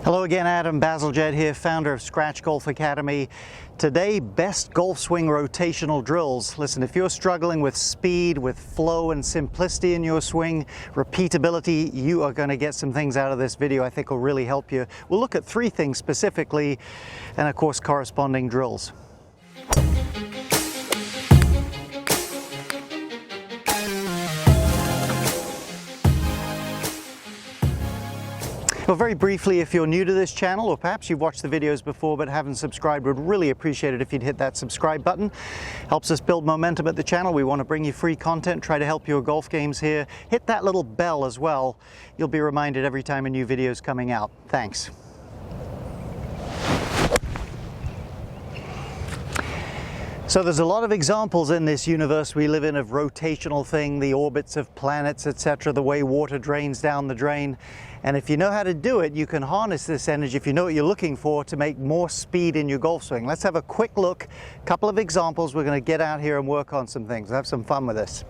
Hello again, Adam. BAZALGETTE'S here, founder of SW Golf Academy. Today, best golf swing rotational drills. Listen, if you're struggling with speed, with flow and simplicity in your swing, repeatability, you are going to get some things out of this video I think will really help you. We'll look at three things specifically, and of course corresponding drills. Well, very briefly, if you're new to this channel, or perhaps you've watched the videos before but haven't subscribed, we'd really appreciate it if you'd hit that subscribe button. Helps us build momentum at the channel. We want to bring you free content, try to help your golf games here. Hit that little bell as well. You'll be reminded every time a new video is coming out. Thanks. So there's a lot of examples in this universe we live in of rotational thing, the orbits of planets, etc., the way water drains down the drain. And if you know how to do it, you can harness this energy, if you know what you're looking for, to make more speed in your golf swing. Let's have a quick look, a couple of examples. We're going to get out here and work on some things. Have some fun with this.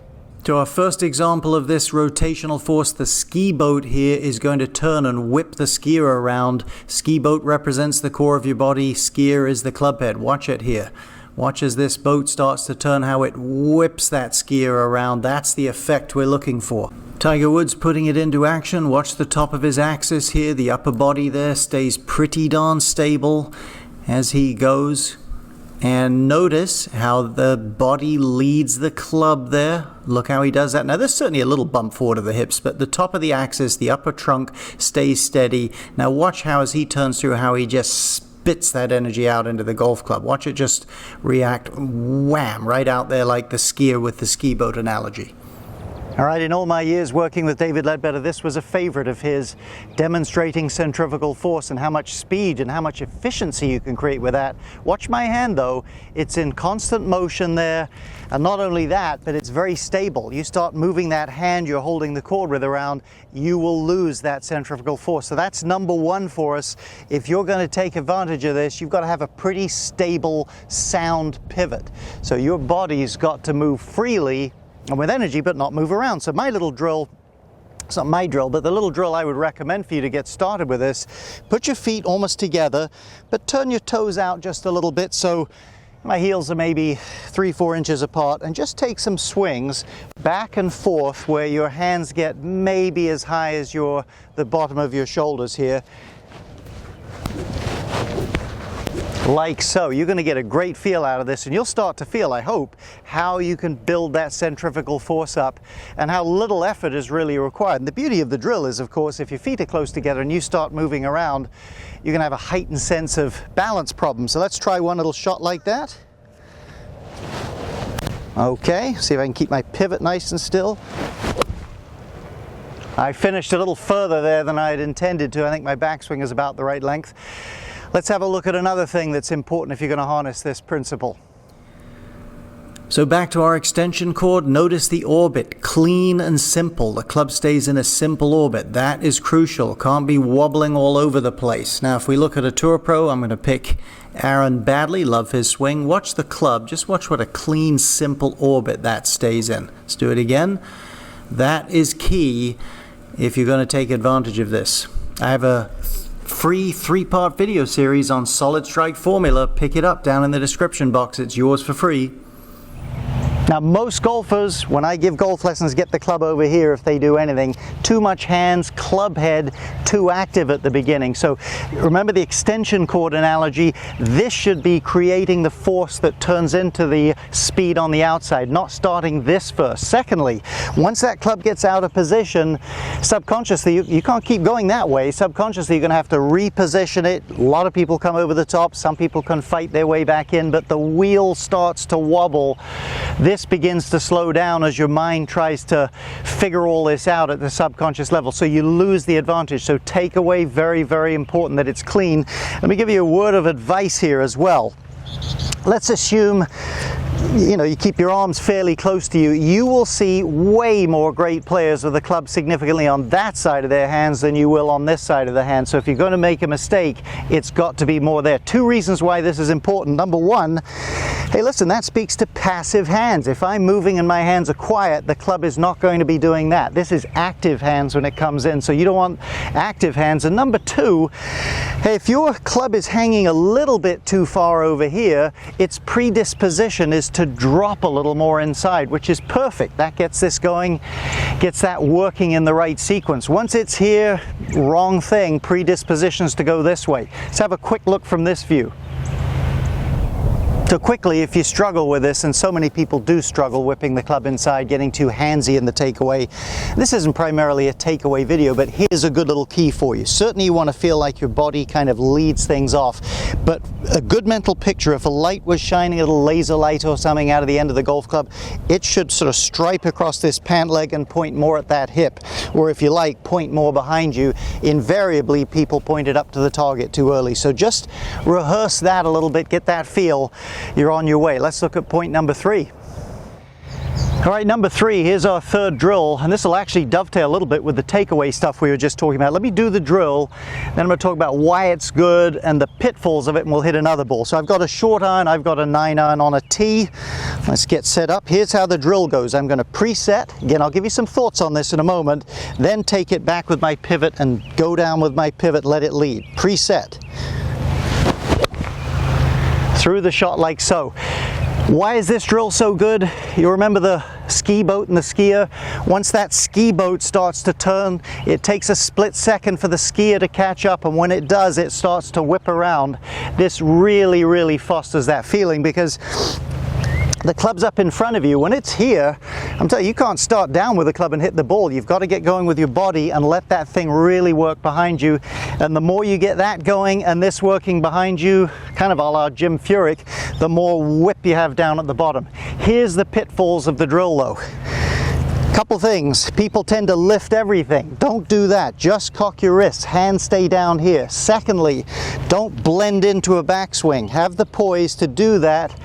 So our first example of this rotational force, the ski boat here is going to turn and whip the skier around. Ski boat represents the core of your body, skier is the club head. Watch it here. Watch as this boat starts to turn, how it whips that skier around. That's the effect we're looking for. Tiger Woods putting it into action. Watch the top of his axis here. The upper body there stays pretty darn stable as he goes. And notice how the body leads the club there. Look how he does that. Now there's certainly a little bump forward of the hips, but the top of the axis, the upper trunk stays steady. Now watch how as he turns through, how he just spits that energy out into the golf club. Watch it just react, wham, right out there like the skier with the ski boat analogy. All right, in all my years working with David Leadbetter, this was a favorite of his, demonstrating centrifugal force and how much speed and how much efficiency you can create with that. Watch my hand though, it's in constant motion there, and not only that, but it's very stable. You start moving that hand you're holding the cord with around, you will lose that centrifugal force. So that's number one for us. If you're going to take advantage of this, you've got to have a pretty stable, sound pivot. So your body's got to move freely and with energy, but not move around. So my little drill, it's not my drill, but the little drill I would recommend for you to get started with this, put your feet almost together, but turn your toes out just a little bit so my heels are maybe 3-4 inches apart, and just take some swings back and forth where your hands get maybe as high as the bottom of your shoulders here. Like so. You're going to get a great feel out of this, and you'll start to feel, I hope, how you can build that centrifugal force up and how little effort is really required. And the beauty of the drill is, of course, if your feet are close together and you start moving around, you're going to have a heightened sense of balance problems. So let's try one little shot like that. Okay, see if I can keep my pivot nice and still. I finished a little further there than I had intended to. I think my backswing is about the right length. Let's have a look at another thing that's important if you're going to harness this principle. So back to our extension cord, notice the orbit, clean and simple. The club stays in a simple orbit. That is crucial. Can't be wobbling all over the place. Now if we look at a tour pro, I'm going to pick Aaron Baddeley, love his swing. Watch the club, just watch what a clean, simple orbit that stays in. Let's do it again. That is key if you're going to take advantage of this. I have a free 3-part video series on solid strike formula. Pick it up down in the description box. It's yours for free. Now most golfers, when I give golf lessons, get the club over here if they do anything. Too much hands, club head, too active at the beginning. So remember the extension cord analogy. This should be creating the force that turns into the speed on the outside, not starting this first. Secondly, once that club gets out of position, subconsciously, you can't keep going that way. Subconsciously, you're going to have to reposition it. A lot of people come over the top. Some people can fight their way back in, but the wheel starts to wobble. This begins to slow down as your mind tries to figure all this out at the subconscious level, so you lose the advantage. So take away, very, very important that it's clean. Let me give you a word of advice here as well. Let's assume you keep your arms fairly close to you, you will see way more great players with the club significantly on that side of their hands than you will on this side of the hand. So if you're going to make a mistake, it's got to be more there. Two reasons why this is important. Number one, hey, listen, that speaks to passive hands. If I'm moving and my hands are quiet, the club is not going to be doing that. This is active hands when it comes in, so you don't want active hands. And number two, hey, if your club is hanging a little bit too far over here, its predisposition is to drop a little more inside, which is perfect. That gets this going, gets that working in the right sequence. Once it's here, wrong thing, predispositions to go this way. Let's have a quick look from this view. So quickly, if you struggle with this, and so many people do struggle whipping the club inside, getting too handsy in the takeaway. This isn't primarily a takeaway video, but here's a good little key for you. Certainly you want to feel like your body kind of leads things off, but a good mental picture, if a light was shining, a little laser light or something out of the end of the golf club, it should sort of stripe across this pant leg and point more at that hip, or if you like, point more behind you. Invariably, people point it up to the target too early. So just rehearse that a little bit, get that feel. You're on your way. Let's look at point number 3. All right, number 3, here's our third drill, and this will actually dovetail a little bit with the takeaway stuff we were just talking about. Let me do the drill, then I'm going to talk about why it's good and the pitfalls of it, and we'll hit another ball. So I've got a short iron, I've got a 9-iron on a tee. Let's get set up. Here's how the drill goes. I'm going to preset. Again, I'll give you some thoughts on this in a moment, then take it back with my pivot and go down with my pivot, let it lead. Preset. Through the shot like so. Why is this drill so good? You remember the ski boat and the skier? Once that ski boat starts to turn, it takes a split second for the skier to catch up, and when it does, it starts to whip around. This really, really fosters that feeling, because the club's up in front of you. When it's here, I'm telling you, you can't start down with the club and hit the ball. You've got to get going with your body and let that thing really work behind you. And the more you get that going and this working behind you, kind of a la Jim Furyk, the more whip you have down at the bottom. Here's the pitfalls of the drill though. Couple things. People tend to lift everything. Don't do that. Just cock your wrists. Hands stay down here. Secondly, don't blend into a backswing. Have the poise to do that.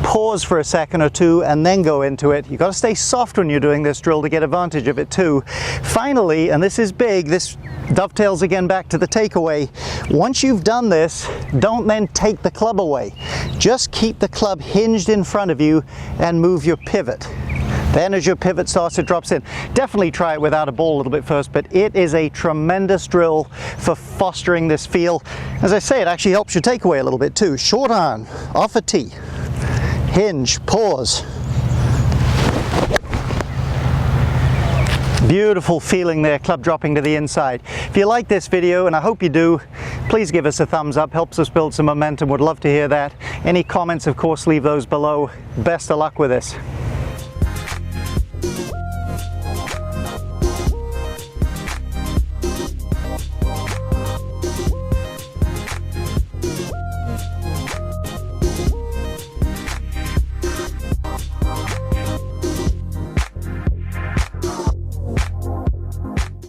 Pause for a second or two and then go into it. You've got to stay soft when you're doing this drill to get advantage of it too. Finally, and this is big, this dovetails again back to the takeaway. Once you've done this, don't then take the club away. Just keep the club hinged in front of you and move your pivot. Then as your pivot starts, it drops in. Definitely try it without a ball a little bit first, but it is a tremendous drill for fostering this feel. As I say, it actually helps your takeaway a little bit too. Short iron, off a tee. Hinge, pause. Beautiful feeling there, club dropping to the inside. If you like this video, and I hope you do, please give us a thumbs up, helps us build some momentum, would love to hear that. Any comments, of course, leave those below. Best of luck with this.